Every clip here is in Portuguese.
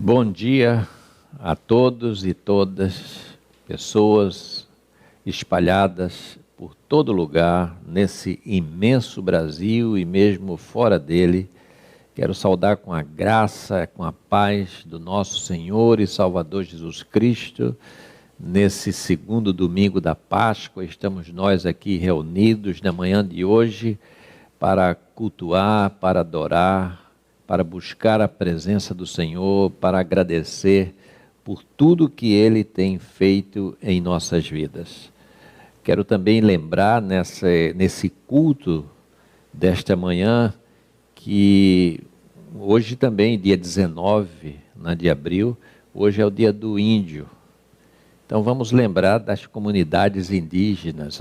Bom dia a todos e todas, pessoas espalhadas por todo lugar, nesse imenso Brasil e mesmo fora dele. Quero saudar com a graça, com a paz do nosso Senhor e Salvador Jesus Cristo. Nesse segundo domingo da Páscoa, estamos nós aqui reunidos na manhã de hoje para cultuar, para adorar, para buscar a presença do Senhor, para agradecer por tudo que Ele tem feito em nossas vidas. Quero também lembrar nesse culto desta manhã que hoje também, dia 19 de abril, hoje é o dia do índio. Então vamos lembrar das comunidades indígenas.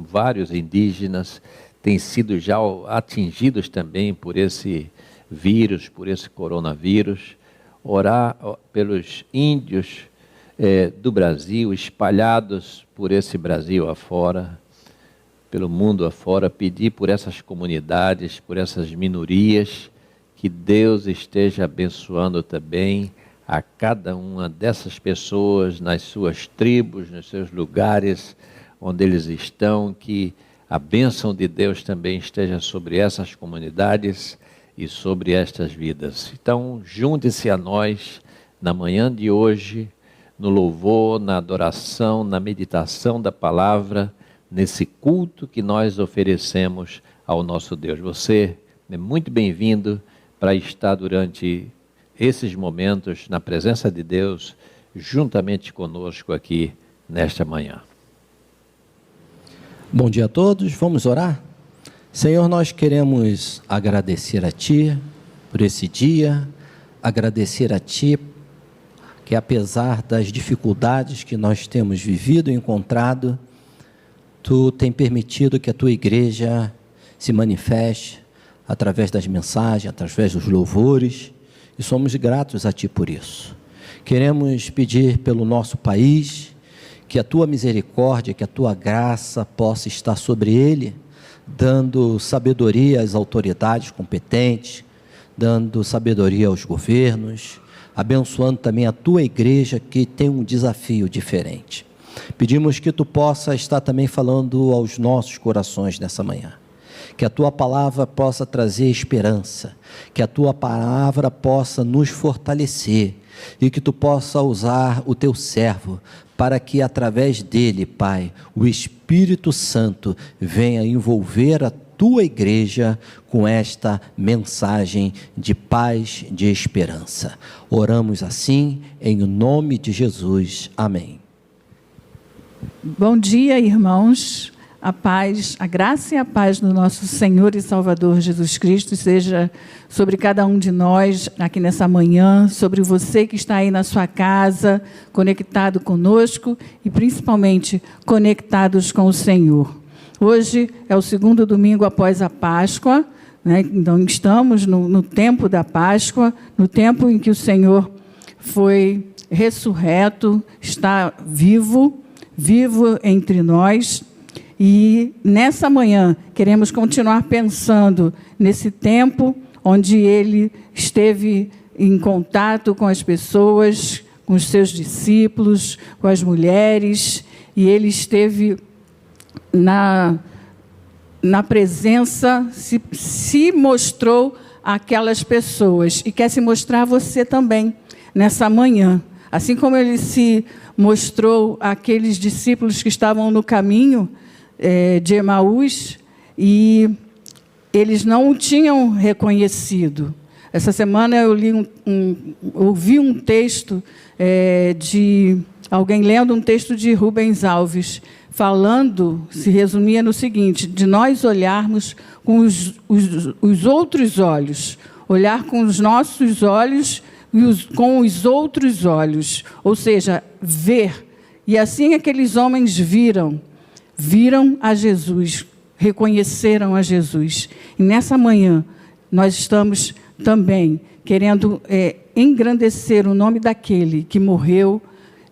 Vários indígenas têm sido já atingidos também por esse vírus, por esse coronavírus. Orar pelos índios do Brasil, espalhados por esse Brasil afora, pelo mundo afora, pedir por essas comunidades, por essas minorias, que Deus esteja abençoando também a cada uma dessas pessoas, nas suas tribos, nos seus lugares onde eles estão, que a bênção de Deus também esteja sobre essas comunidades e sobre estas vidas. Então, junte-se a nós na manhã de hoje, no louvor, na adoração, na meditação da palavra, nesse culto que nós oferecemos ao nosso Deus. Você é muito bem-vindo para estar durante esses momentos na presença de Deus, juntamente conosco aqui nesta manhã. Bom dia a todos, vamos orar? Senhor, nós queremos agradecer a Ti por esse dia, agradecer a Ti que apesar das dificuldades que nós temos vivido e encontrado, Tu tem permitido que a Tua igreja se manifeste através das mensagens, através dos louvores, e somos gratos a Ti por isso. Queremos pedir pelo nosso país, que a Tua misericórdia, que a Tua graça possa estar sobre ele, dando sabedoria às autoridades competentes, dando sabedoria aos governos, abençoando também a Tua igreja, que tem um desafio diferente. Pedimos que Tu possa estar também falando aos nossos corações nessa manhã, que a Tua palavra possa trazer esperança, que a Tua palavra possa nos fortalecer, e que Tu possa usar o Teu servo, para que através dele, Pai, o Espírito Santo venha envolver a Tua igreja com esta mensagem de paz, de esperança. Oramos assim, em nome de Jesus. Amém. Bom dia, irmãos. A paz, a graça e a paz do nosso Senhor e Salvador Jesus Cristo seja sobre cada um de nós aqui nessa manhã, sobre você que está aí na sua casa, conectado conosco e principalmente conectados com o Senhor. Hoje é o segundo domingo após a Páscoa, né? Então estamos no tempo da Páscoa, no tempo em que o Senhor foi ressurreto, está vivo entre nós. E nessa manhã queremos continuar pensando nesse tempo onde Ele esteve em contato com as pessoas, com os seus discípulos, com as mulheres, e Ele esteve na presença, se mostrou àquelas pessoas, e quer se mostrar a você também nessa manhã. Assim como Ele se mostrou àqueles discípulos que estavam no caminho de Emaús, e eles não o tinham reconhecido. Essa semana eu ouvi um texto de alguém lendo um texto de Rubens Alves, falando, se resumia no seguinte: de nós olharmos com os outros olhos, olhar com os nossos olhos e com os outros olhos, ou seja, ver. E assim aqueles homens viram a Jesus, reconheceram a Jesus. E nessa manhã, nós estamos também querendo engrandecer o nome daquele que morreu,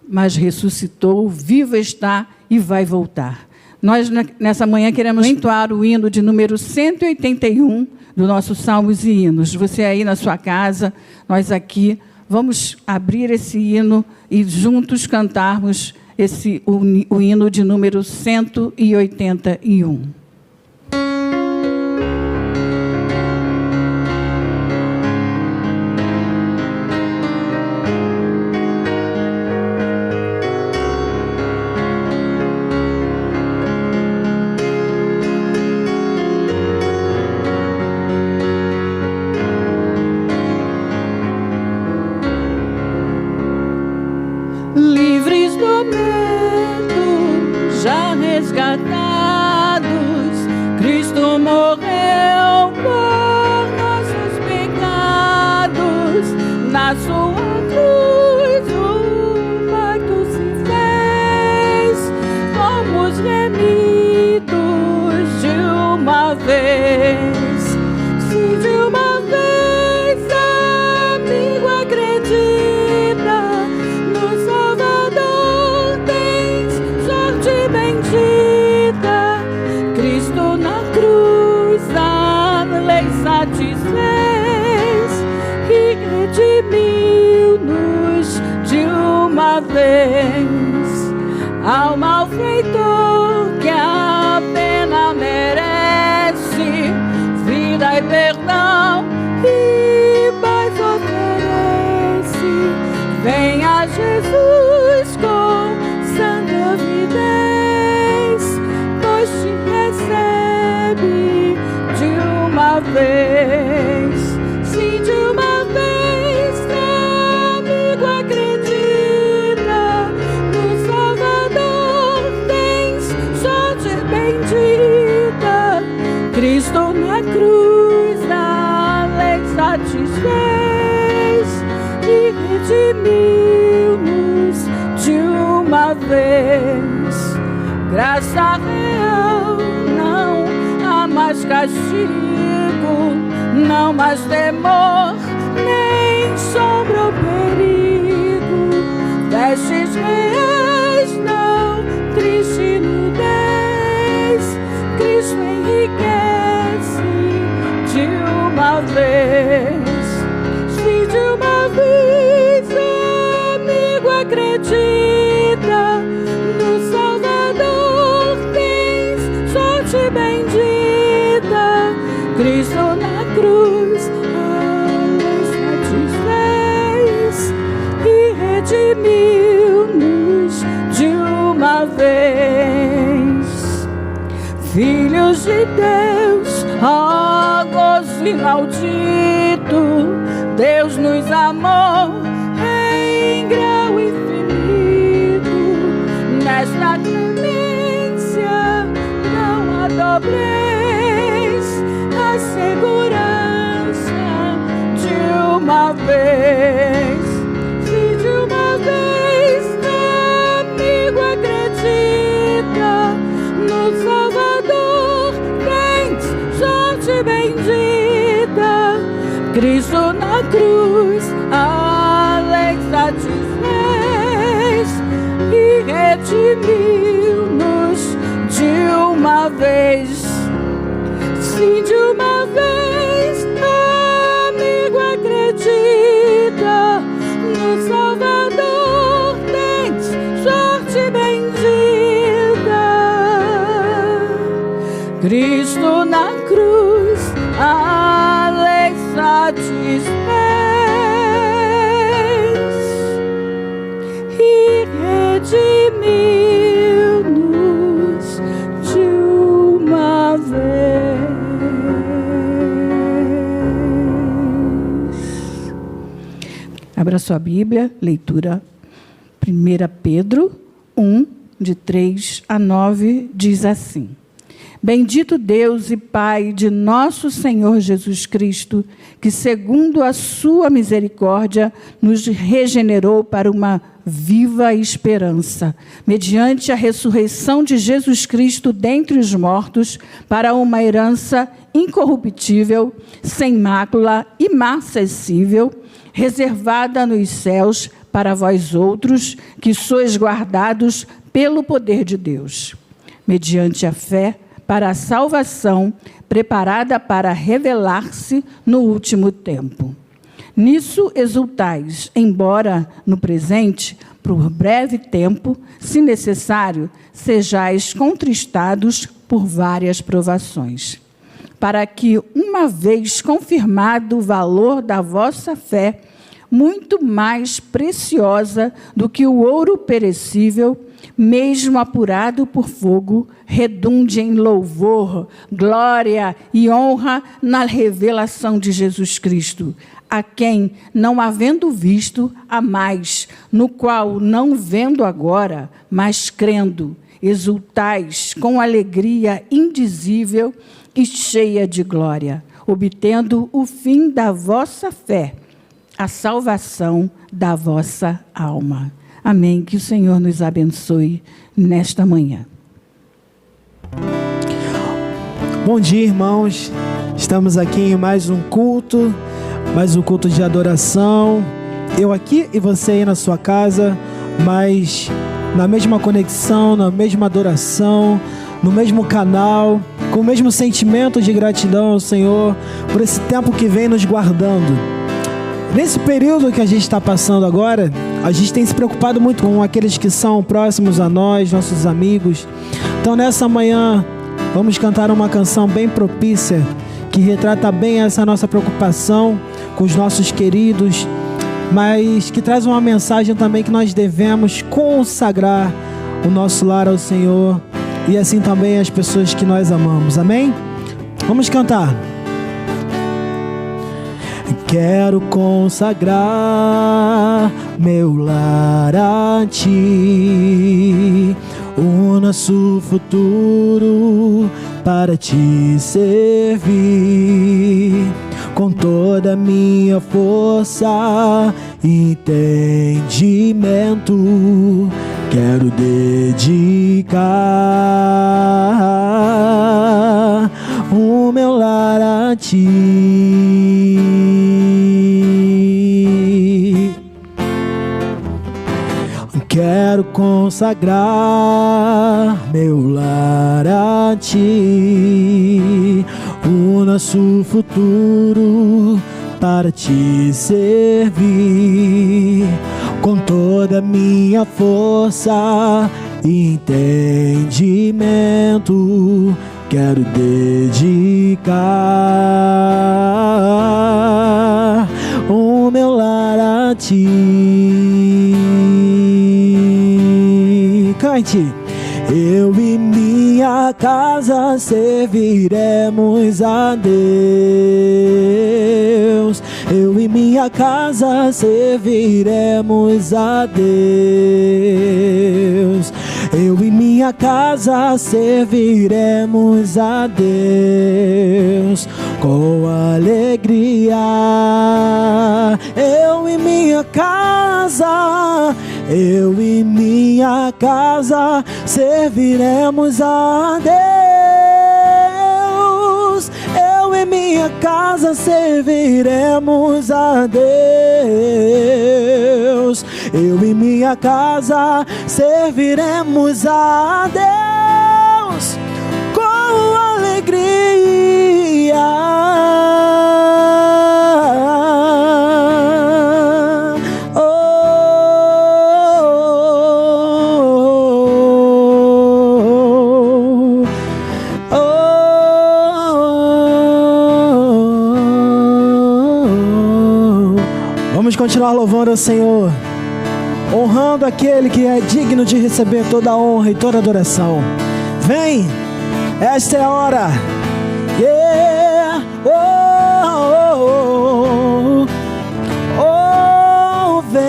mas ressuscitou, vivo está e vai voltar. Nós, nessa manhã, queremos entoar o hino de número 181 do nosso Salmos e Hinos. Você aí na sua casa, nós aqui Vamos abrir esse hino e juntos cantarmos o hino de número 181. Livres do medo, já resgatados, Cristo morreu por nossos pecados. Na sua cruz o pacto se fez, fomos remidos de uma vez. Se de uma vez, amigo, acredita, no Salvador tens sorte bendita. Cristo na cruz a lei satisfez e redimiu-nos de uma vez. Ao malfeitor que a pena merece, vida e perdão e paz oferece. Venha Jesus com santa avidez, pois te recebe de uma vez. Se de uma vez, amigo, acredita, no Salvador tens sorte bendita. Cristo na cruz a lei satisfez e redimiu-nos de uma vez. Graça real, não há mais castigo, não mais temor, nem sombra ou perigo. Vestes reais, não triste nudez, Cristo enriquece de uma vez. Se de uma vez, amigo, acredita, no Salvador tens sorte bendita. Cristo na cruz a lei satisfez e redimiu-nos de uma vez. Filhos de Deus, ó gozo inaudito, Deus nos amou em grau infinito. Nesta clemência não há dobrez, a segurança de uma vez. Se de uma vez, amigo, acredita, no Salvador tens sorte bendita. Cristo na cruz a lei satisfez e redimiu-nos de uma vez. Se de uma vez, amigo, acredita, no Salvador tens sorte bendita. Cristo na cruz a lei satisfez e redimiu-nos de uma vez. Abra sua Bíblia, leitura 1 Pedro 1, de 3 a 9, diz assim: Bendito Deus e Pai de nosso Senhor Jesus Cristo, que segundo a sua misericórdia nos regenerou para uma viva esperança, mediante a ressurreição de Jesus Cristo dentre os mortos, para uma herança incorruptível, sem mácula, imacessível, reservada nos céus para vós outros, que sois guardados pelo poder de Deus, mediante a fé, para a salvação, preparada para revelar-se no último tempo. Nisso exultais, embora no presente, por breve tempo, se necessário, sejais contristados por várias provações, para que, uma vez confirmado o valor da vossa fé, muito mais preciosa do que o ouro perecível, mesmo apurado por fogo, redunde em louvor, glória e honra na revelação de Jesus Cristo, a quem, não havendo visto, há mais, no qual, não vendo agora, mas crendo, exultais com alegria indizível e cheia de glória, obtendo o fim da vossa fé, a salvação da vossa alma. Amém. Que o Senhor nos abençoe nesta manhã. Bom dia, irmãos. Estamos aqui em mais um culto de adoração. Eu aqui e você aí na sua casa, mas na mesma conexão, na mesma adoração, no mesmo canal, com o mesmo sentimento de gratidão ao Senhor por esse tempo que vem nos guardando. Nesse período que a gente está passando agora, a gente tem se preocupado muito com aqueles que são próximos a nós, nossos amigos. Então, nessa manhã, vamos cantar uma canção bem propícia, que retrata bem essa nossa preocupação com os nossos queridos, mas que traz uma mensagem também que nós devemos consagrar o nosso lar ao Senhor e assim também as pessoas que nós amamos. Amém? Vamos cantar. Quero consagrar meu lar a Ti, o nosso futuro para Te servir, com toda a minha força e entendimento. Quero dedicar o meu lar a Ti. Quero consagrar meu lar a Ti, o nosso futuro para Te servir, com toda a minha força e entendimento. Quero dedicar o meu lar a Ti. Cante. Eu e minha casa serviremos a Deus. Eu e minha casa serviremos a Deus. Eu e minha casa serviremos a Deus com alegria. Eu e minha casa, eu e minha casa serviremos a Deus. Eu e minha casa serviremos a Deus. Eu e minha casa serviremos a Deus com alegria. Vamos continuar louvando ao Senhor, honrando aquele que é digno de receber toda a honra e toda a adoração. Vem, esta é a hora. Yeah, oh, oh, oh, vem.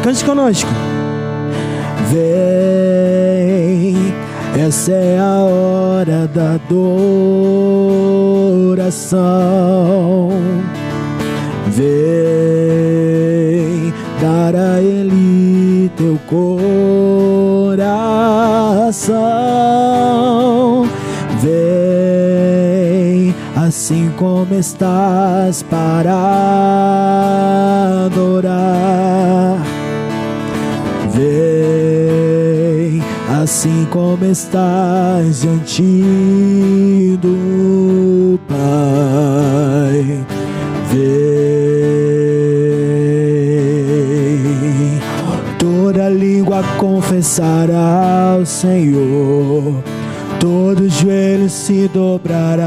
Cante conosco. Vem, essa é a hora da adoração. Vem dar a Ele teu coração. Vem assim como estás para adorar. Vem assim como estás diante do do Pai. Vem, toda língua confessará ao Senhor, todo joelho se dobrará,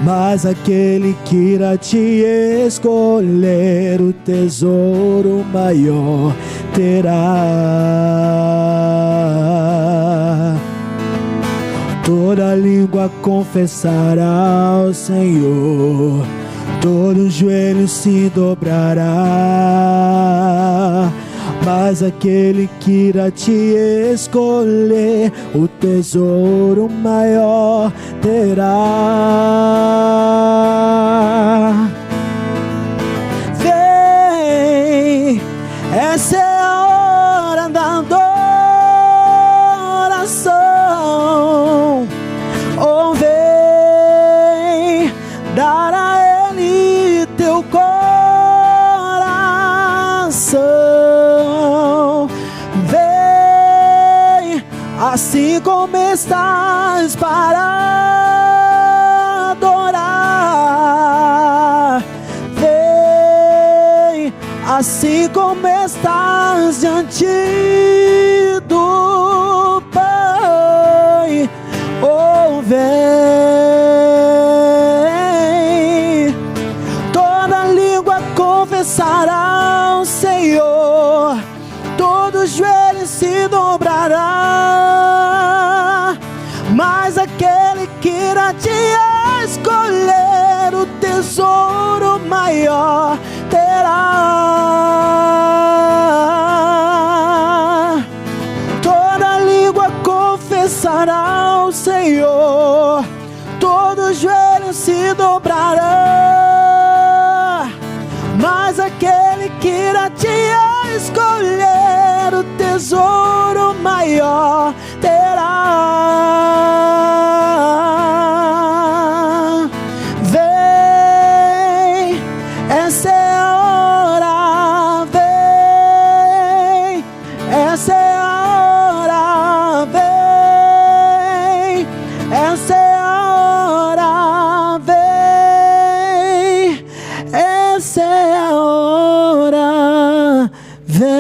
mas aquele que irá te escolher, o tesouro maior terá. Toda língua confessará ao Senhor, todo joelho se dobrará, mas aquele que irá te escolher, o tesouro maior terá. Vem, essa é a hora da adoração. Oh, vem dar a Ele teu coração. Vem, assim como estás para adorar. Vem, assim como estás diante do Pai. Oh, vem, toda língua confessará ao Senhor, todo joelho se dobrará, mas aquele que irá te escolher, o tesouro maior terá. Toda língua confessará ao Senhor, todo joelho se dobrará, mas aquele que irá te escolher, o tesouro maior terá. Vem, essa é a hora. Vem, essa é a hora. Vem, essa é a hora. Vem, essa é a hora. Vem.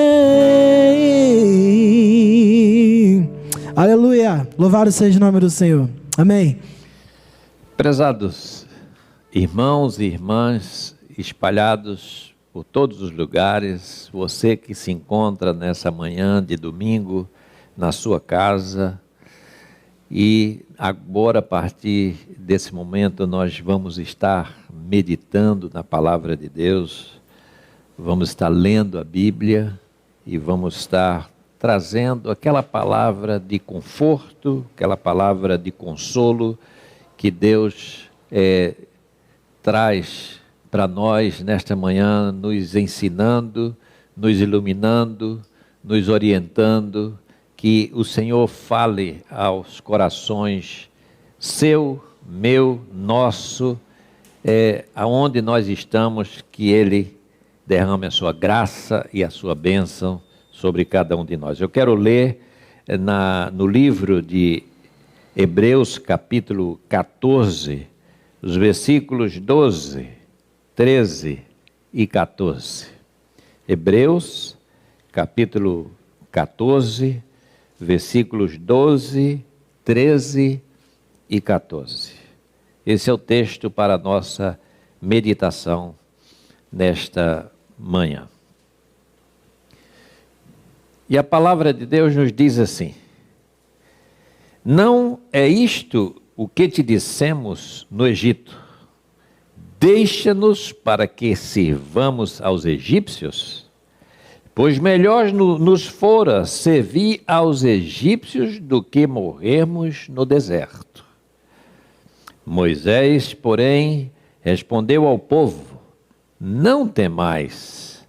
Aleluia. Louvado seja o nome do Senhor. Amém. Prezados irmãos e irmãs espalhados por todos os lugares, você que se encontra nessa manhã de domingo na sua casa, e agora a partir desse momento nós vamos estar meditando na palavra de Deus, vamos estar lendo a Bíblia e vamos estar trazendo aquela palavra de conforto, aquela palavra de consolo que Deus traz para nós nesta manhã, nos ensinando, nos iluminando, nos orientando, que o Senhor fale aos corações seu, meu, nosso, aonde nós estamos, que Ele derrame a sua graça e a sua bênção sobre cada um de nós. Eu quero ler no livro de Hebreus, capítulo 14, os versículos 12, 13 e 14. Hebreus, capítulo 14, versículos 12, 13 e 14. Esse é o texto para a nossa meditação nesta manhã. E a palavra de Deus nos diz assim: não é isto o que te dissemos no Egito: deixa-nos para que sirvamos aos egípcios? Pois melhor nos fora servir aos egípcios do que morrermos no deserto. Moisés, porém, respondeu ao povo: não temais,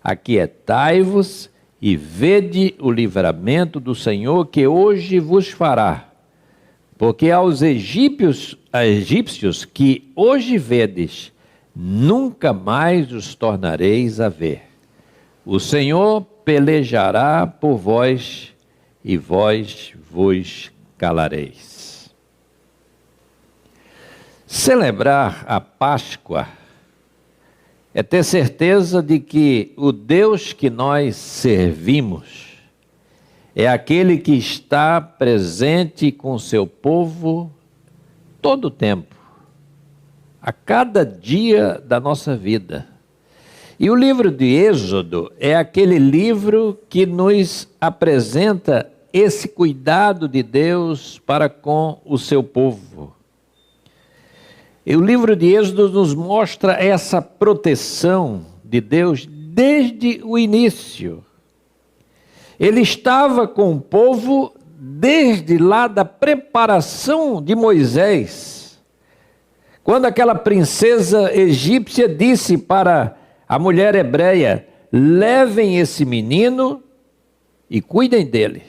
aquietai-vos e vede o livramento do Senhor que hoje vos fará. Porque aos egípcios que hoje vedes, nunca mais os tornareis a ver. O Senhor pelejará por vós, e vós vos calareis. Celebrar a Páscoa é ter certeza de que o Deus que nós servimos é aquele que está presente com o seu povo todo o tempo, a cada dia da nossa vida. E o livro de Êxodo é aquele livro que nos apresenta esse cuidado de Deus para com o seu povo. E o livro de Êxodo nos mostra essa proteção de Deus desde o início. Ele estava com o povo desde lá da preparação de Moisés. Quando aquela princesa egípcia disse para a mulher hebreia: levem esse menino e cuidem dele.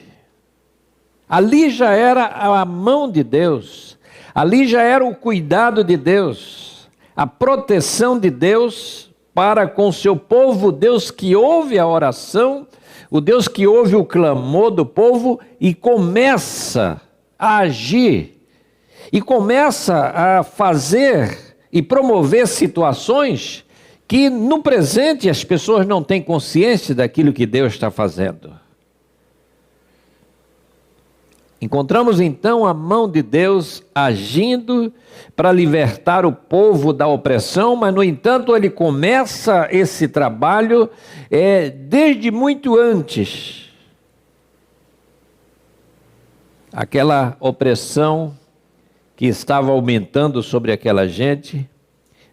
Ali já era a mão de Deus. Ali já era o cuidado de Deus, a proteção de Deus para com o seu povo, o Deus que ouve a oração, o Deus que ouve o clamor do povo e começa a agir, e começa a fazer e promover situações que no presente as pessoas não têm consciência daquilo que Deus está fazendo. Encontramos então a mão de Deus agindo para libertar o povo da opressão, mas no entanto ele começa esse trabalho desde muito antes. Aquela opressão que estava aumentando sobre aquela gente,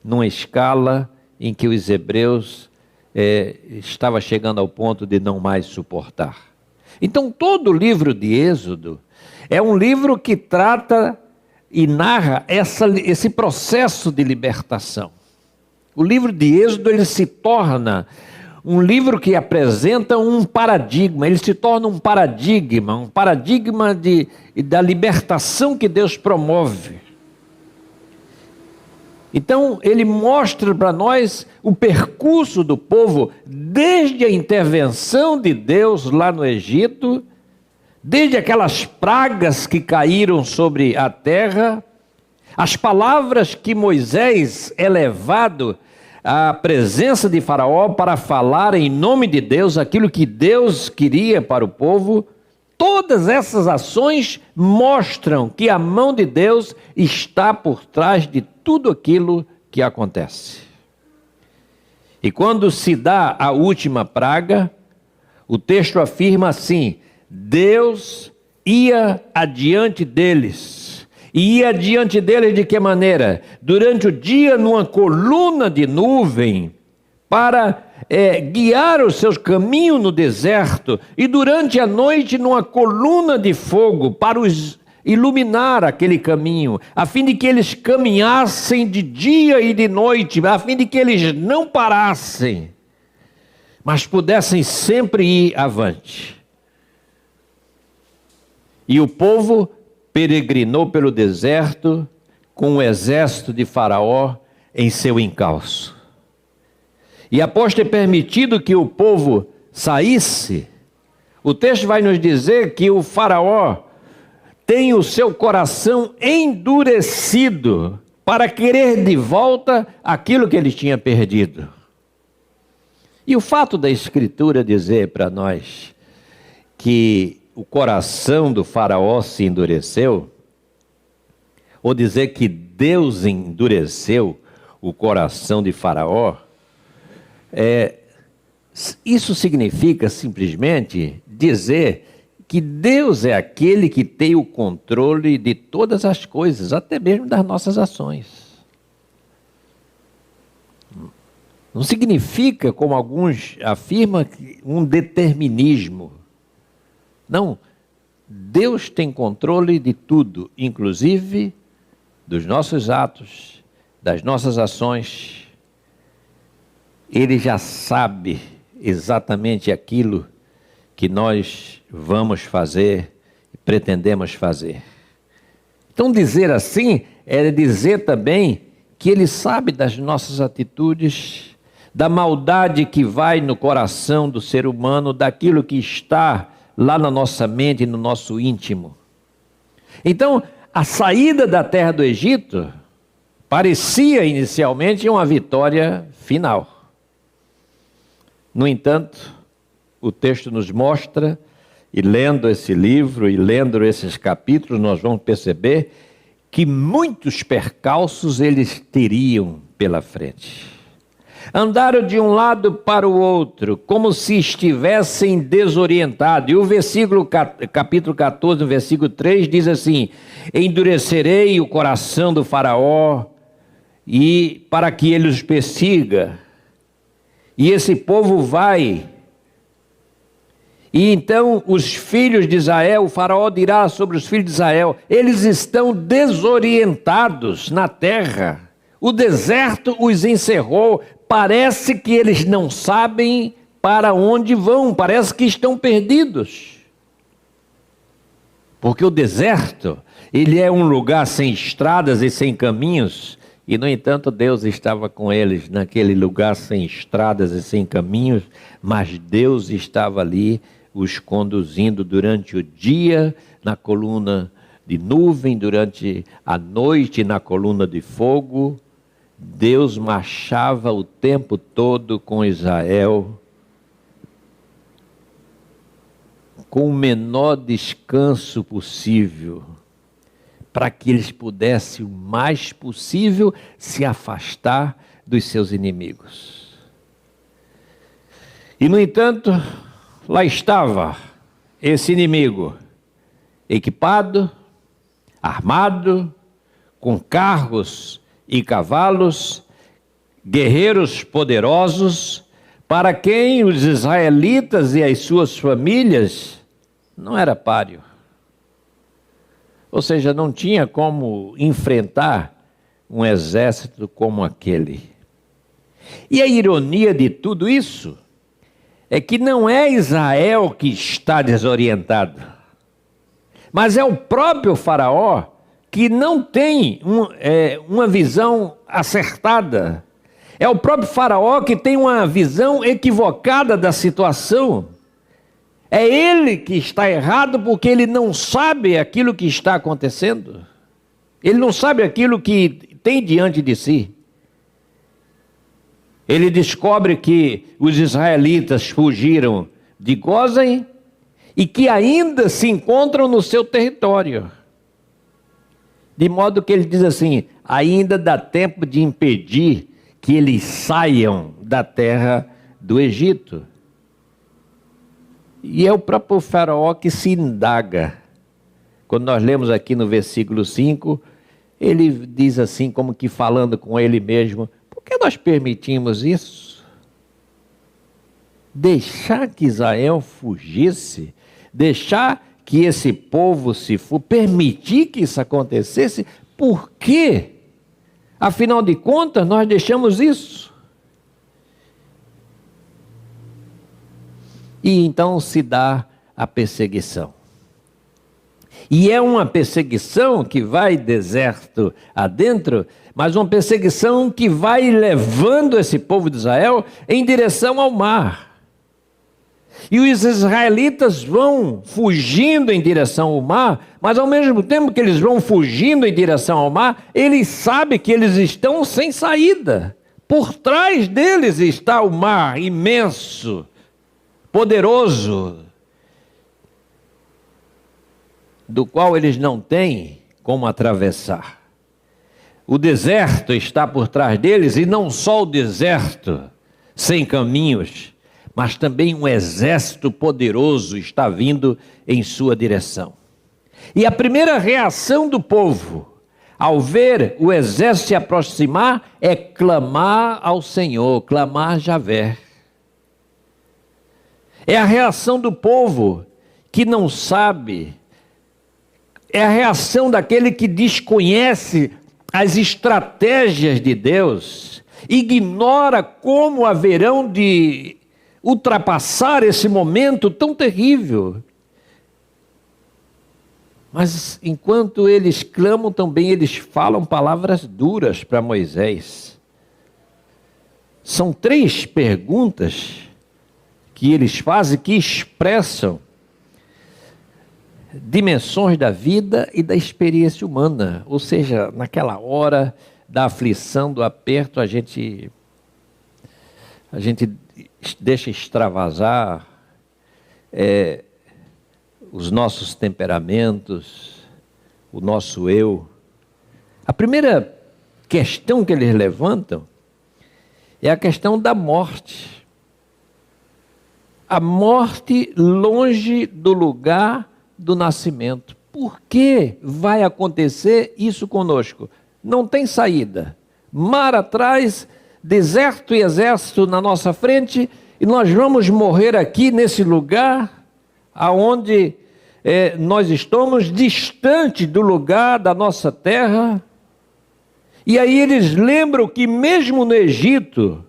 numa escala em que os hebreus estava chegando ao ponto de não mais suportar. Então todo o livro de Êxodo é um livro que trata e narra esse processo de libertação. O livro de Êxodo ele se torna um livro que apresenta um paradigma, ele se torna um paradigma da libertação que Deus promove. Então ele mostra para nós o percurso do povo desde a intervenção de Deus lá no Egito, desde aquelas pragas que caíram sobre a terra, as palavras que Moisés é levado à presença de Faraó para falar em nome de Deus aquilo que Deus queria para o povo. Todas essas ações mostram que a mão de Deus está por trás de tudo aquilo que acontece. E quando se dá a última praga, o texto afirma assim: Deus ia adiante deles. E ia adiante deles de que maneira? Durante o dia numa coluna de nuvem para guiar os seus caminhos no deserto, e durante a noite numa coluna de fogo para os iluminar aquele caminho, a fim de que eles caminhassem de dia e de noite, a fim de que eles não parassem, mas pudessem sempre ir avante. E o povo peregrinou pelo deserto com o exército de Faraó em seu encalço. E após ter permitido que o povo saísse, o texto vai nos dizer que o Faraó tem o seu coração endurecido para querer de volta aquilo que ele tinha perdido. E o fato da Escritura dizer para nós que o coração do Faraó se endureceu, ou dizer que Deus endureceu o coração de Faraó, isso significa simplesmente dizer que Deus é aquele que tem o controle de todas as coisas, até mesmo das nossas ações. Não significa, como alguns afirmam, um determinismo. Não, Deus tem controle de tudo, inclusive dos nossos atos, das nossas ações. Ele já sabe exatamente aquilo que nós vamos fazer e pretendemos fazer. Então dizer assim é dizer também que Ele sabe das nossas atitudes, da maldade que vai no coração do ser humano, daquilo que está lá na nossa mente, no nosso íntimo. Então, a saída da terra do Egito parecia inicialmente uma vitória final. No entanto, o texto nos mostra, e lendo esse livro e lendo esses capítulos, nós vamos perceber que muitos percalços eles teriam pela frente. Andaram de um lado para o outro, como se estivessem desorientados. E o capítulo 14, no versículo 3, diz assim: endurecerei o coração do faraó, e para que ele os persiga. E esse povo vai. E então os filhos de Israel, o faraó dirá sobre os filhos de Israel, eles estão desorientados na terra. O deserto os encerrou. Parece que eles não sabem para onde vão, parece que estão perdidos. Porque o deserto, ele é um lugar sem estradas e sem caminhos, e no entanto Deus estava com eles naquele lugar sem estradas e sem caminhos, mas Deus estava ali os conduzindo durante o dia na coluna de nuvem, durante a noite na coluna de fogo. Deus marchava o tempo todo com Israel, com o menor descanso possível, para que eles pudessem o mais possível se afastar dos seus inimigos. E no entanto, lá estava esse inimigo, equipado, armado, com carros e cavalos, guerreiros poderosos, para quem os israelitas e as suas famílias não era páreo. Ou seja, não tinha como enfrentar um exército como aquele. E a ironia de tudo isso é que não é Israel que está desorientado, mas é o próprio faraó que não tem uma visão acertada. É o próprio faraó que tem uma visão equivocada da situação. É ele que está errado porque ele não sabe aquilo que está acontecendo. Ele não sabe aquilo que tem diante de si. Ele descobre que os israelitas fugiram de Gósen e que ainda se encontram no seu território. De modo que ele diz assim, ainda dá tempo de impedir que eles saiam da terra do Egito. E é o próprio faraó que se indaga. Quando nós lemos aqui no versículo 5, ele diz assim, como que falando com ele mesmo, por que nós permitimos isso? Deixar que Israel fugisse, deixar que esse povo se for, permitir que isso acontecesse, por quê? Afinal de contas, nós deixamos isso. E então se dá a perseguição. E é uma perseguição que vai deserto adentro, mas uma perseguição que vai levando esse povo de Israel em direção ao mar. E os israelitas vão fugindo em direção ao mar, mas ao mesmo tempo que eles vão fugindo em direção ao mar, eles sabem que eles estão sem saída. Por trás deles está o mar imenso, poderoso, do qual eles não têm como atravessar. O deserto está por trás deles, e não só o deserto sem caminhos, mas também um exército poderoso está vindo em sua direção. E a primeira reação do povo, ao ver o exército se aproximar, é clamar ao Senhor, clamar a Javé. É a reação do povo que não sabe, é a reação daquele que desconhece as estratégias de Deus, ignora como haverão de ultrapassar esse momento tão terrível. Mas enquanto eles clamam também, eles falam palavras duras para Moisés. São 3 perguntas que eles fazem que expressam dimensões da vida e da experiência humana. Ou seja, naquela hora da aflição, do aperto, a gente deixa extravasar os nossos temperamentos, o nosso eu. A primeira questão que eles levantam é a questão da morte. A morte longe do lugar do nascimento. Por que vai acontecer isso conosco? Não tem saída. Mar atrás, deserto e exército na nossa frente, e nós vamos morrer aqui nesse lugar aonde nós estamos distante do lugar da nossa terra. E aí eles lembram que mesmo no Egito,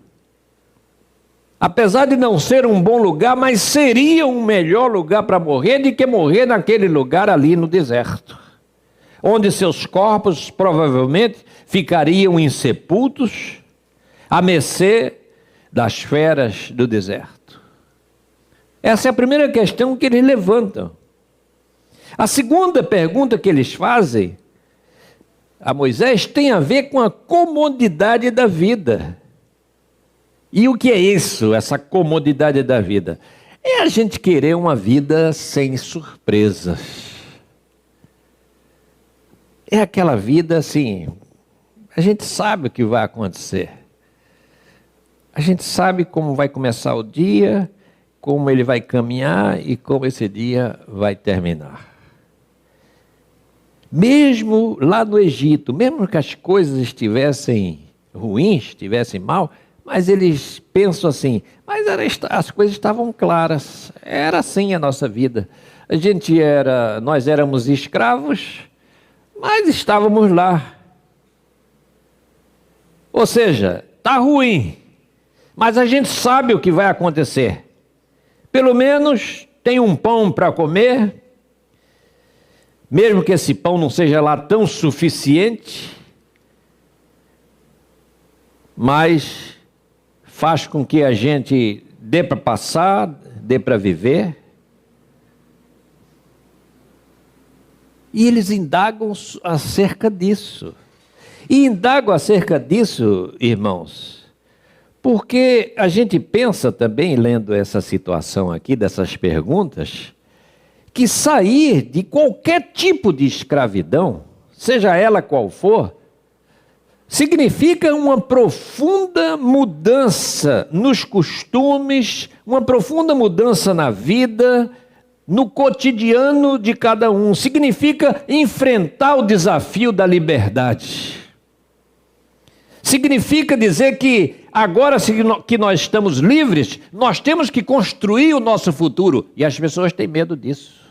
apesar de não ser um bom lugar, mas seria um melhor lugar para morrer do que morrer naquele lugar ali no deserto, onde seus corpos provavelmente ficariam insepultos, à mercê das feras do deserto. Essa é a primeira questão que eles levantam. A segunda pergunta que eles fazem a Moisés tem a ver com a comodidade da vida. E o que é isso, essa comodidade da vida? É a gente querer uma vida sem surpresas. É aquela vida assim, a gente sabe o que vai acontecer. A gente sabe como vai começar o dia, como ele vai caminhar e como esse dia vai terminar. Mesmo lá no Egito, mesmo que as coisas estivessem ruins, estivessem mal, mas eles pensam assim, mas as coisas estavam claras, era assim a nossa vida. Nós éramos escravos, mas estávamos lá. Ou seja, está ruim, mas a gente sabe o que vai acontecer. Pelo menos tem um pão para comer, mesmo que esse pão não seja lá tão suficiente, mas faz com que a gente dê para passar, dê para viver. E eles indagam acerca disso. E indagam acerca disso, irmãos, porque a gente pensa também, lendo essa situação aqui, dessas perguntas, que sair de qualquer tipo de escravidão, seja ela qual for, significa uma profunda mudança nos costumes, uma profunda mudança na vida, no cotidiano de cada um. Significa enfrentar o desafio da liberdade. Significa dizer que agora que nós estamos livres, nós temos que construir o nosso futuro. E as pessoas têm medo disso.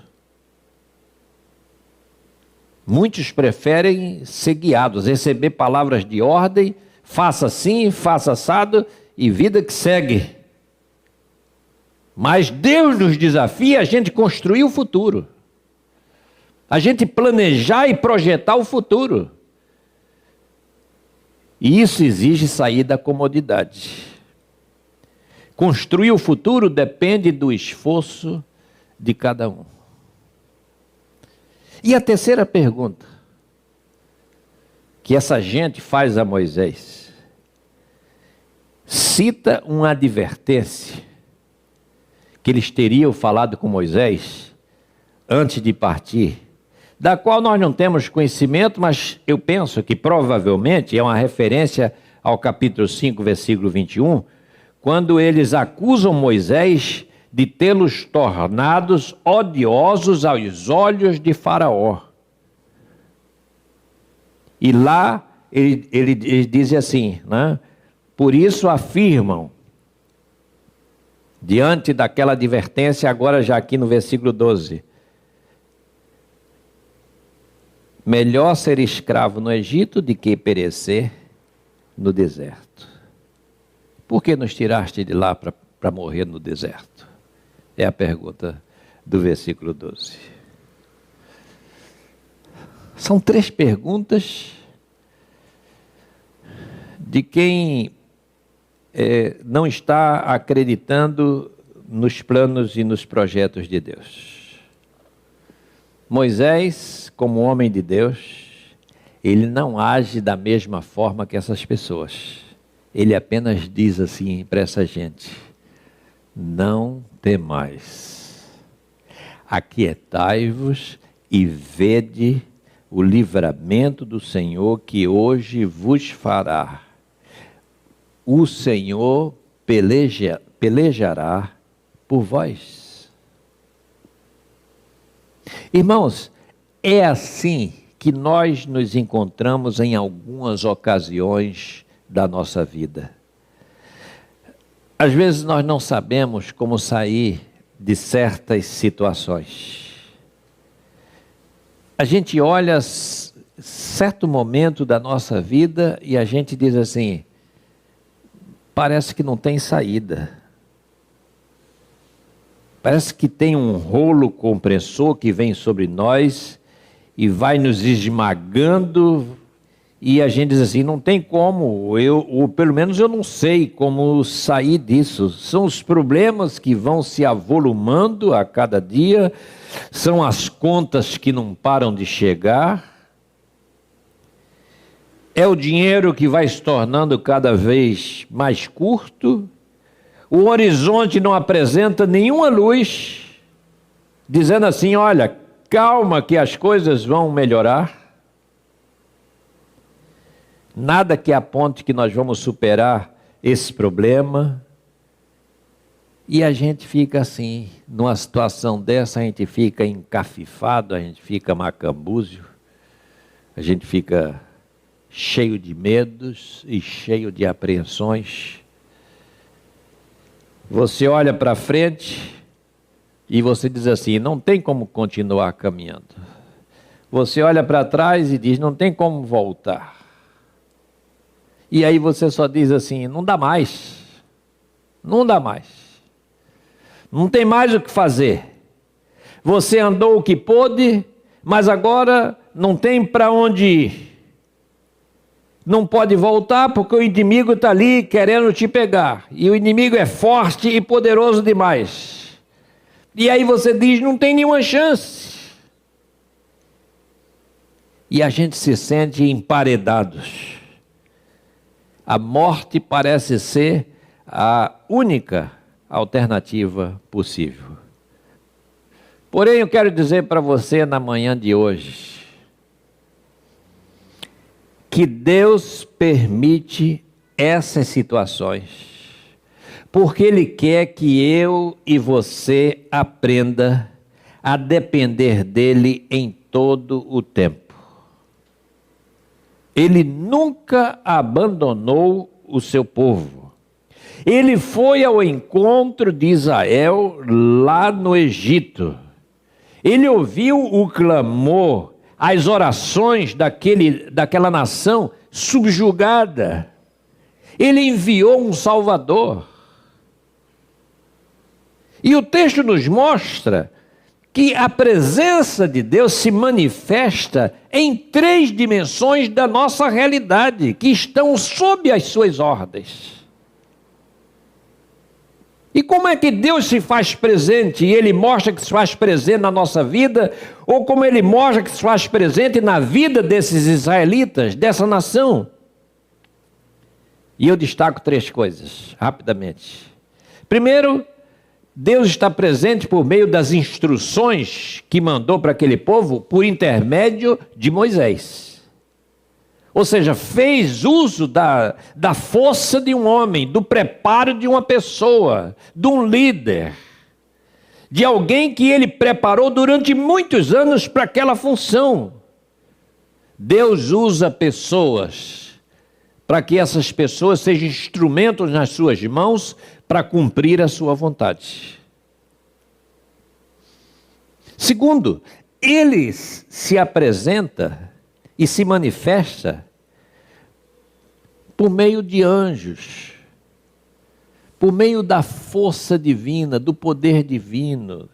Muitos preferem ser guiados, receber palavras de ordem, faça assim, faça assado e vida que segue. Mas Deus nos desafia a gente construir o futuro, a gente planejar e projetar o futuro. E isso exige sair da comodidade. Construir o futuro depende do esforço de cada um. E a terceira pergunta que essa gente faz a Moisés, cita uma advertência que eles teriam falado com Moisés antes de partir, da qual nós não temos conhecimento, mas eu penso que provavelmente é uma referência ao capítulo 5, versículo 21, quando eles acusam Moisés de tê-los tornados odiosos aos olhos de Faraó. E lá ele diz assim, né? Por isso afirmam, diante daquela advertência, agora já aqui no versículo 12, melhor ser escravo no Egito do que perecer no deserto. Por que nos tiraste de lá para morrer no deserto? É a pergunta do versículo 12. São três perguntas de quem não está acreditando nos planos e nos projetos de Deus. Moisés, como homem de Deus, Ele não age da mesma forma que essas pessoas. Ele apenas diz assim para essa gente: não temais, aquietai-vos e vede o livramento do Senhor que hoje vos fará. O Senhor pelejará por vós. Irmãos, é assim que nós nos encontramos em algumas ocasiões da nossa vida. Às vezes nós não sabemos como sair de certas situações. A gente olha certo momento da nossa vida e a gente diz assim: parece que não tem saída. Parece que tem um rolo compressor que vem sobre nós e vai nos esmagando, e a gente diz assim: não tem como, ou pelo menos eu não sei como sair disso. São os problemas que vão se avolumando a cada dia, são as contas que não param de chegar, é o dinheiro que vai se tornando cada vez mais curto, o horizonte não apresenta nenhuma luz, dizendo assim: olha, calma que as coisas vão melhorar. Nada que aponte que nós vamos superar esse problema. E a gente fica assim, numa situação dessa, a gente fica encafifado, a gente fica macambúzio, a gente fica cheio de medos e cheio de apreensões. Você olha para frente e você diz assim: não tem como continuar caminhando. Você olha para trás e diz: não tem como voltar. E aí você só diz assim: não dá mais. Não dá mais. Não tem mais o que fazer. Você andou o que pôde, mas agora não tem para onde ir. Não pode voltar porque o inimigo está ali querendo te pegar. E o inimigo é forte e poderoso demais. E aí você diz: não tem nenhuma chance. E a gente se sente emparedados. A morte parece ser a única alternativa possível. Porém, eu quero dizer para você na manhã de hoje que Deus permite essas situações porque Ele quer que eu e você aprenda a depender dEle em todo o tempo. Ele nunca abandonou o seu povo. Ele foi ao encontro de Israel lá no Egito. Ele ouviu o clamor, as orações daquela nação subjugada. Ele enviou um Salvador. E o texto nos mostra que a presença de Deus se manifesta em 3 dimensões da nossa realidade, que estão sob as suas ordens. E como é que Deus se faz presente? E Ele mostra que se faz presente na nossa vida, ou como Ele mostra que se faz presente na vida desses israelitas, dessa nação? E eu destaco 3 coisas, rapidamente. Primeiro, Deus está presente por meio das instruções que mandou para aquele povo por intermédio de Moisés. Ou seja, fez uso da força de um homem, do preparo de uma pessoa, de um líder, de alguém que ele preparou durante muitos anos para aquela função. Deus usa pessoas para que essas pessoas sejam instrumentos nas suas mãos para cumprir a sua vontade. Segundo, Ele se apresenta e se manifesta por meio de anjos, por meio da força divina, do poder divino,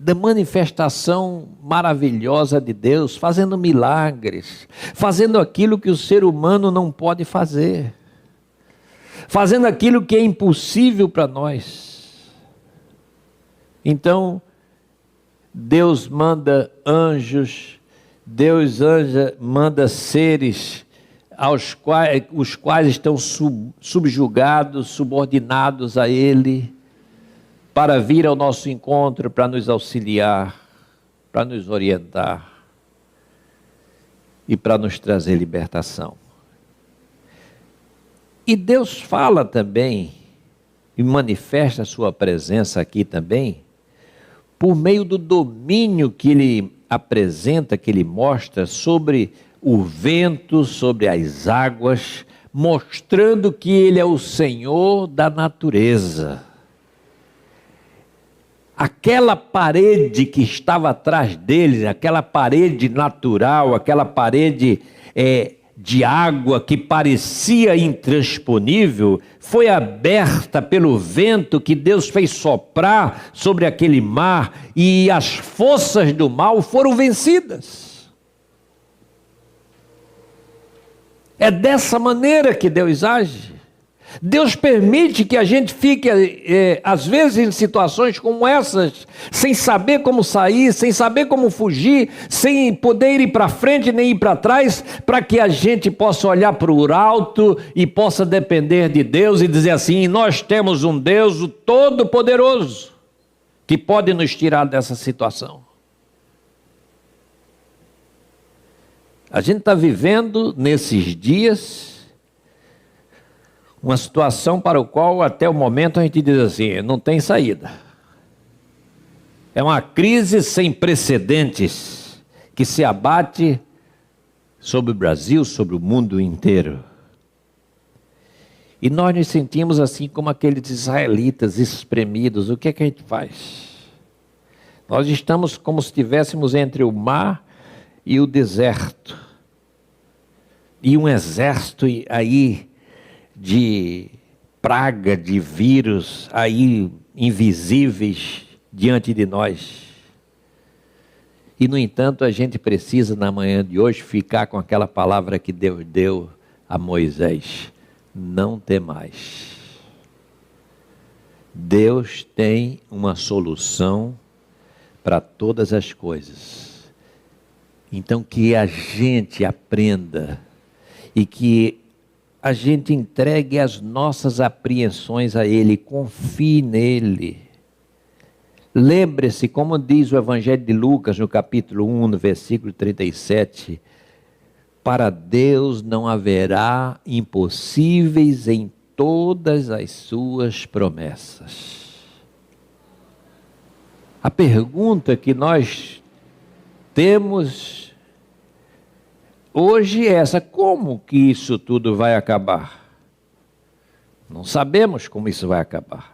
da manifestação maravilhosa de Deus, fazendo milagres, fazendo aquilo que o ser humano não pode fazer, fazendo aquilo que é impossível para nós. Então, Deus manda anjos, Deus manda seres os quais estão subjugados, subordinados a Ele, para vir ao nosso encontro, para nos auxiliar, para nos orientar e para nos trazer libertação. E Deus fala também e manifesta a sua presença aqui também, por meio do domínio que Ele apresenta, que Ele mostra sobre o vento, sobre as águas, mostrando que Ele é o Senhor da natureza. Aquela parede que estava atrás deles, aquela parede natural, aquela parede de água que parecia intransponível, foi aberta pelo vento que Deus fez soprar sobre aquele mar, e as forças do mal foram vencidas. É dessa maneira que Deus age. Deus permite que a gente fique, às vezes, em situações como essas, sem saber como sair, sem saber como fugir, sem poder ir para frente nem ir para trás, para que a gente possa olhar para o alto e possa depender de Deus e dizer assim: nós temos um Deus, o Todo-Poderoso, que pode nos tirar dessa situação. A gente está vivendo nesses dias uma situação para o qual até o momento a gente diz assim: não tem saída. É uma crise sem precedentes que se abate sobre o Brasil, sobre o mundo inteiro. E nós nos sentimos assim como aqueles israelitas espremidos. O que é que a gente faz? Nós estamos como se estivéssemos entre o mar e o deserto. E um exército aí de praga, de vírus aí invisíveis diante de nós. E no entanto a gente precisa na manhã de hoje ficar com aquela palavra que Deus deu a Moisés: não temais. Deus tem uma solução para todas as coisas. Então que a gente aprenda e que a gente entregue as nossas apreensões a Ele, confie nele. Lembre-se, como diz o Evangelho de Lucas, no capítulo 1, no versículo 37, para Deus não haverá impossíveis em todas as suas promessas. A pergunta que nós temos hoje é essa: como que isso tudo vai acabar? Não sabemos como isso vai acabar.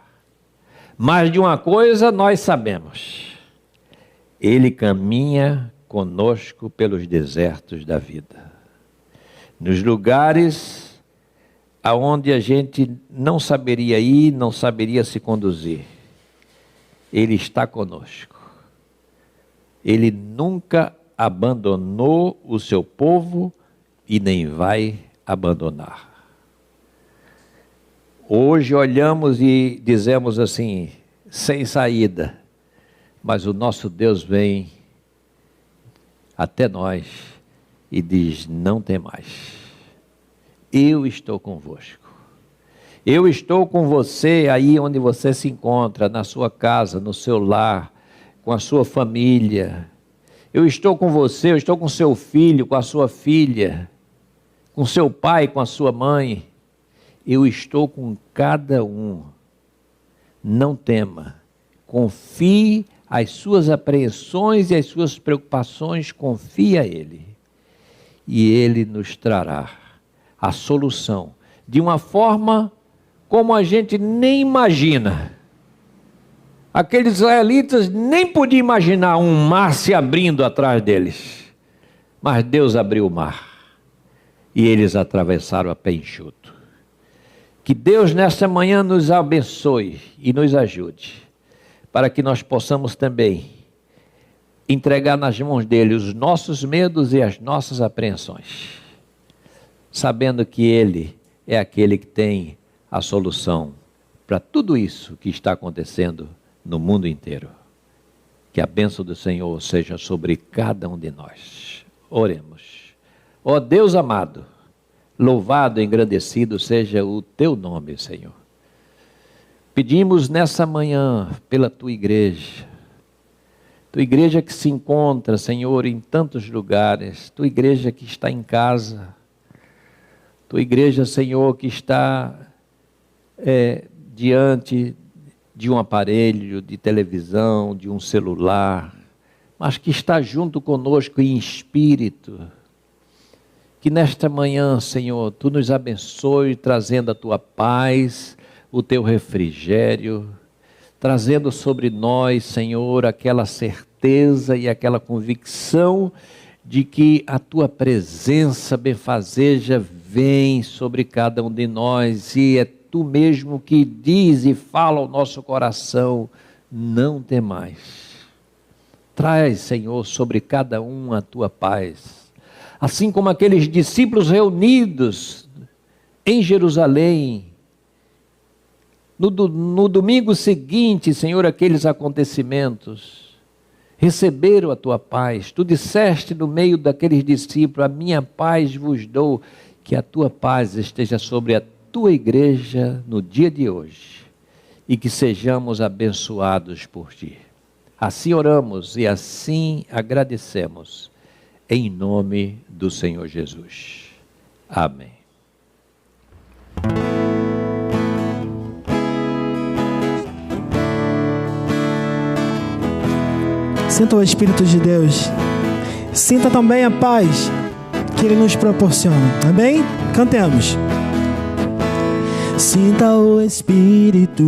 Mas de uma coisa nós sabemos: Ele caminha conosco pelos desertos da vida. Nos lugares aonde a gente não saberia ir, não saberia se conduzir, Ele está conosco. Ele nunca abandonou o seu povo e nem vai abandonar. Hoje olhamos e dizemos assim: sem saída, mas o nosso Deus vem até nós e diz: não tem mais. Eu estou convosco. Eu estou com você aí onde você se encontra, na sua casa, no seu lar, com a sua família. Eu estou com você, eu estou com seu filho, com a sua filha, com seu pai, com a sua mãe. Eu estou com cada um. Não tema, confie as suas apreensões e as suas preocupações, confie a Ele. E Ele nos trará a solução de uma forma como a gente nem imagina. Aqueles israelitas nem podiam imaginar um mar se abrindo atrás deles. Mas Deus abriu o mar e eles atravessaram a pé enxuto. Que Deus nesta manhã nos abençoe e nos ajude, para que nós possamos também entregar nas mãos dele os nossos medos e as nossas apreensões, sabendo que Ele é aquele que tem a solução para tudo isso que está acontecendo no mundo inteiro. Que a bênção do Senhor seja sobre cada um de nós. Oremos. Ó Deus amado, louvado e engrandecido seja o teu nome, Senhor. Pedimos nessa manhã pela tua igreja que se encontra, Senhor, em tantos lugares, tua igreja que está em casa, tua igreja, Senhor, que está diante de um aparelho de televisão, de um celular, mas que está junto conosco em espírito. Que nesta manhã, Senhor, tu nos abençoe, trazendo a tua paz, o teu refrigério, trazendo sobre nós, Senhor, aquela certeza e aquela convicção de que a tua presença benfazeja vem sobre cada um de nós, e é tu mesmo que diz e fala ao nosso coração: não temais. Traz, Senhor, sobre cada um a tua paz. Assim como aqueles discípulos reunidos em Jerusalém, no domingo seguinte, Senhor, aqueles acontecimentos, receberam a tua paz. Tu disseste no meio daqueles discípulos: a minha paz vos dou, que a tua paz esteja sobre a tua igreja no dia de hoje, e que sejamos abençoados por ti. Assim oramos e assim agradecemos, em nome do Senhor Jesus. Amém. Sinta o Espírito de Deus. Sinta também a paz que Ele nos proporciona. Amém? Cantemos. Sinta o Espírito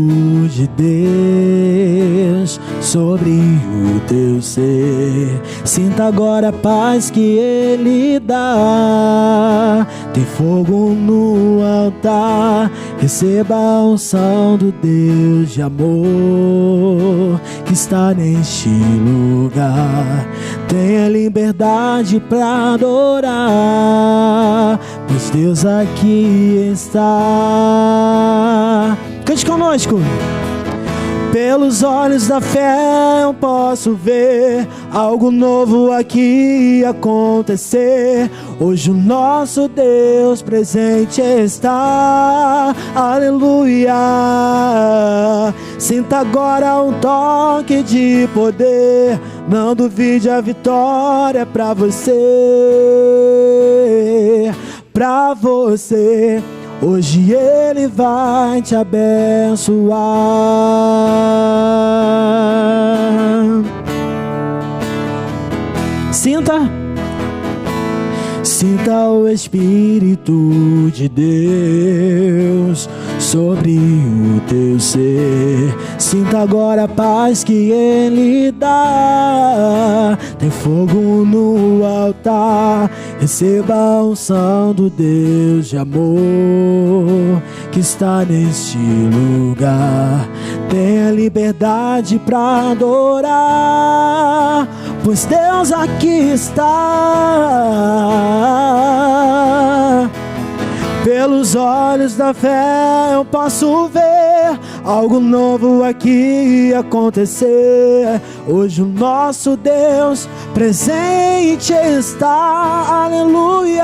de Deus sobre o teu ser. Sinta agora a paz que Ele dá. Tem fogo no altar. Receba a unção do Deus de amor que está neste lugar. Tenha liberdade para adorar, pois Deus aqui está. Cante conosco. Pelos olhos da fé eu posso ver algo novo aqui acontecer. Hoje o nosso Deus presente está. Aleluia. Sinta agora um toque de poder. Não duvide, a vitória é pra você. Pra você. Hoje Ele vai te abençoar. Sinta o Espírito de Deus sobre o teu ser. Sinta agora a paz que Ele dá. Tem fogo no altar. Receba a unção do Deus de amor que está neste lugar. Tenha liberdade para adorar, pois Deus aqui está. Pelos olhos da fé eu posso ver algo novo aqui acontecer. Hoje o nosso Deus presente está. Aleluia.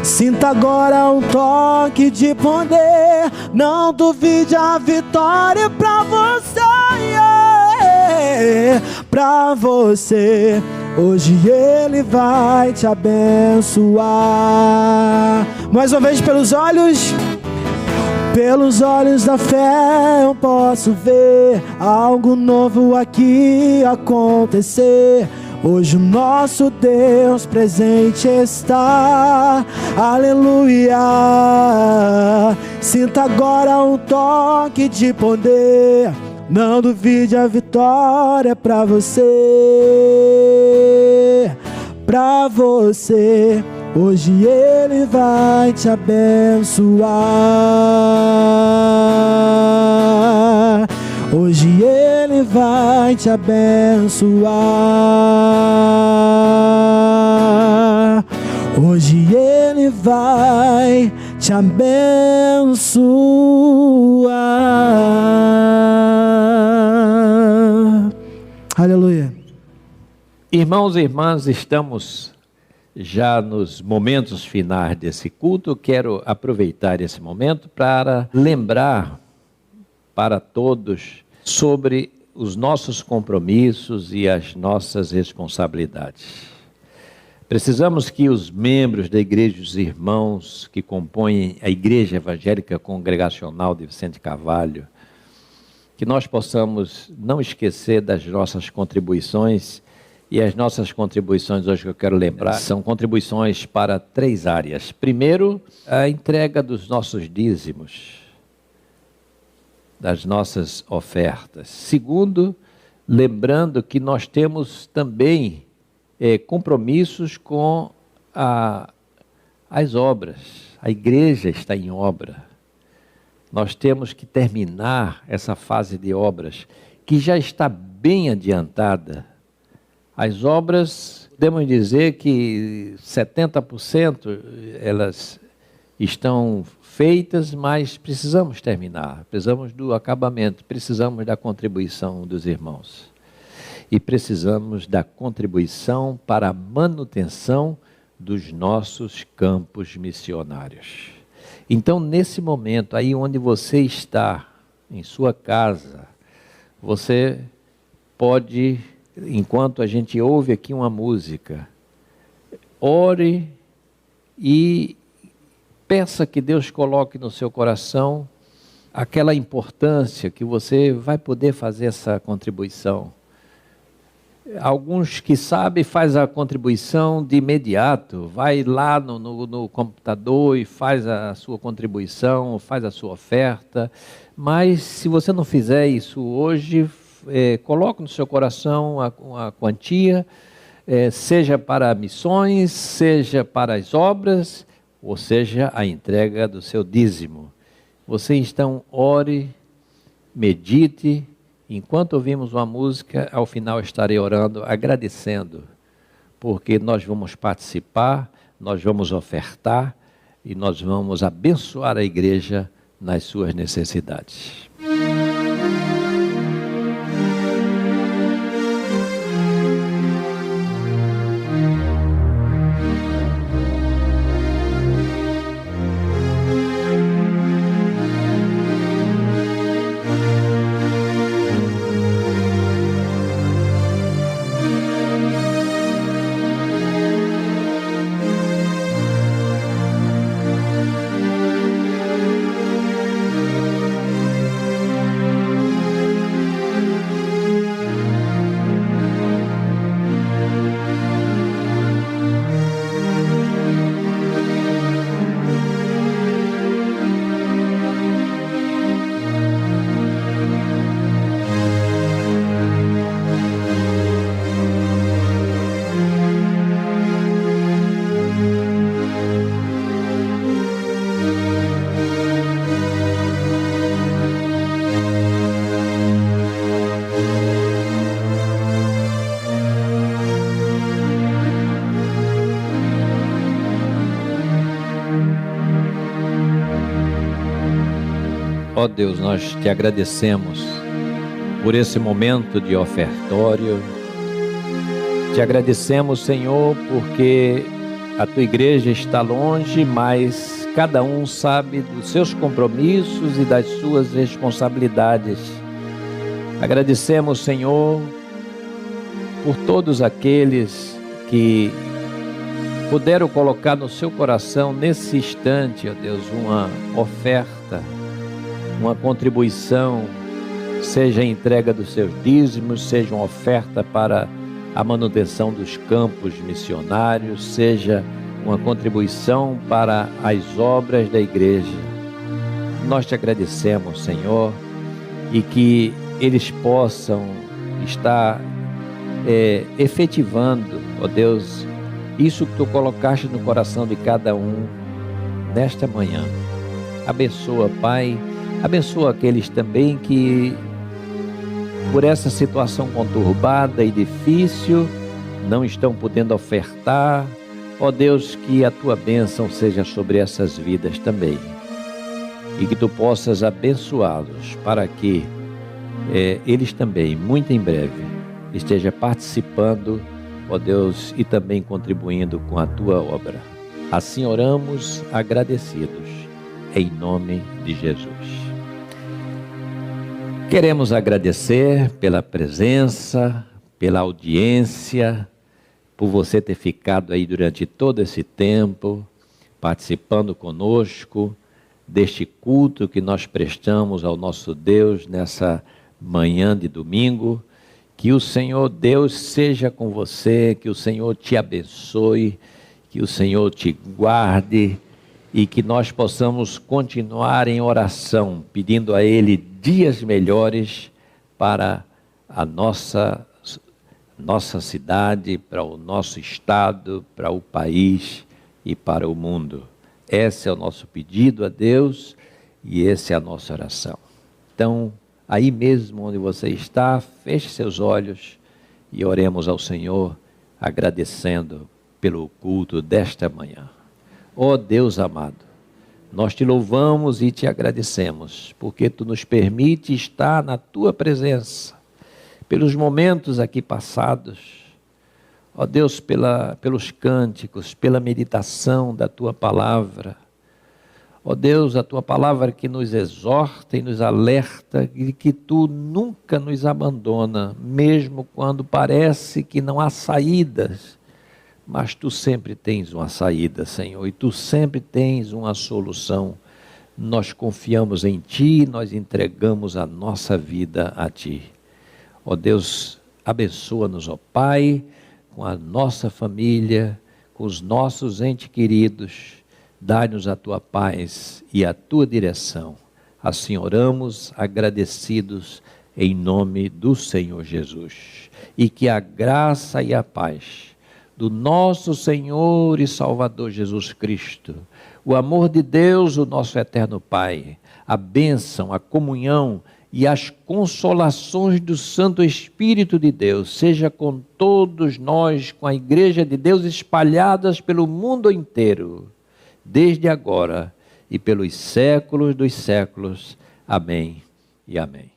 Sinta agora um toque de poder. Não duvide, a vitória pra você. Pra você. Hoje Ele vai te abençoar. Mais uma vez, pelos olhos da fé eu posso ver algo novo aqui acontecer. Hoje o nosso Deus presente está. Aleluia. Sinta agora um toque de poder. Não duvide, a vitória é pra você. Pra você. Hoje Ele vai te abençoar. Hoje Ele vai te abençoar. Hoje Ele vai te abençoar. Aleluia. Irmãos e irmãs, estamos já nos momentos finais desse culto. Quero aproveitar esse momento para lembrar para todos sobre os nossos compromissos e as nossas responsabilidades. Precisamos que os membros da igreja, os irmãos que compõem a Igreja Evangélica Congregacional de Vicente Carvalho, que nós possamos não esquecer das nossas contribuições. E as nossas contribuições hoje que eu quero lembrar são contribuições para 3 áreas. Primeiro, a entrega dos nossos dízimos, das nossas ofertas. Segundo, lembrando que nós temos também compromissos com as obras. A igreja está em obra. Nós temos que terminar essa fase de obras, que já está bem adiantada. As obras, podemos dizer que 70% elas estão feitas, mas precisamos terminar, precisamos do acabamento, precisamos da contribuição dos irmãos. E precisamos da contribuição para a manutenção dos nossos campos missionários. Então, nesse momento, aí onde você está, em sua casa, você pode, enquanto a gente ouve aqui uma música, ore e peça que Deus coloque no seu coração aquela importância que você vai poder fazer essa contribuição. Alguns que sabem faz a contribuição de imediato, vai lá no computador e faz a sua contribuição, faz a sua oferta, mas se você não fizer isso hoje, coloque no seu coração a quantia, seja para missões, seja para as obras, ou seja, a entrega do seu dízimo. Você então ore, medite. Enquanto ouvimos uma música, ao final estarei orando, agradecendo, porque nós vamos participar, nós vamos ofertar e nós vamos abençoar a igreja nas suas necessidades. Ó Deus, nós te agradecemos por esse momento de ofertório. Te agradecemos, Senhor, porque a tua igreja está longe, mas cada um sabe dos seus compromissos e das suas responsabilidades. Agradecemos, Senhor, por todos aqueles que puderam colocar no seu coração nesse instante, ó Deus, uma oferta, uma contribuição, seja a entrega dos seus dízimos, seja uma oferta para a manutenção dos campos missionários, seja uma contribuição para as obras da igreja. Nós te agradecemos, Senhor, e que eles possam estar efetivando, ó Deus, isso que tu colocaste no coração de cada um nesta manhã. Abençoa, Pai. Abençoa aqueles também que, por essa situação conturbada e difícil, não estão podendo ofertar. Ó Deus, que a tua bênção seja sobre essas vidas também. E que tu possas abençoá-los para que eles também, muito em breve, estejam participando ó Deus, e também contribuindo com a tua obra. Assim oramos agradecidos, em nome de Jesus. Queremos agradecer pela presença, pela audiência, por você ter ficado aí durante todo esse tempo, participando conosco deste culto que nós prestamos ao nosso Deus nessa manhã de domingo. Que o Senhor Deus seja com você, que o Senhor te abençoe, que o Senhor te guarde e que nós possamos continuar em oração, pedindo a Ele dias melhores para a nossa cidade, para o nosso estado, para o país e para o mundo. Esse é o nosso pedido a Deus e essa é a nossa oração. Então, aí mesmo onde você está, feche seus olhos e oremos ao Senhor, agradecendo pelo culto desta manhã. Ó Deus amado, nós te louvamos e te agradecemos, porque tu nos permite estar na tua presença, pelos momentos aqui passados, ó Deus, pelos cânticos, pela meditação da tua palavra. Ó Deus, a tua palavra que nos exorta e nos alerta e que tu nunca nos abandona, mesmo quando parece que não há saídas, mas tu sempre tens uma saída, Senhor, e tu sempre tens uma solução. Nós confiamos em ti, nós entregamos a nossa vida a ti. Ó Deus, abençoa-nos, ó Pai, com a nossa família, com os nossos entes queridos. Dá-nos a tua paz e a tua direção. Assim oramos, agradecidos, em nome do Senhor Jesus. E que a graça e a paz do nosso Senhor e Salvador Jesus Cristo, o amor de Deus, o nosso eterno Pai, a bênção, a comunhão e as consolações do Santo Espírito de Deus, seja com todos nós, com a Igreja de Deus espalhadas pelo mundo inteiro, desde agora e pelos séculos dos séculos. Amém e amém.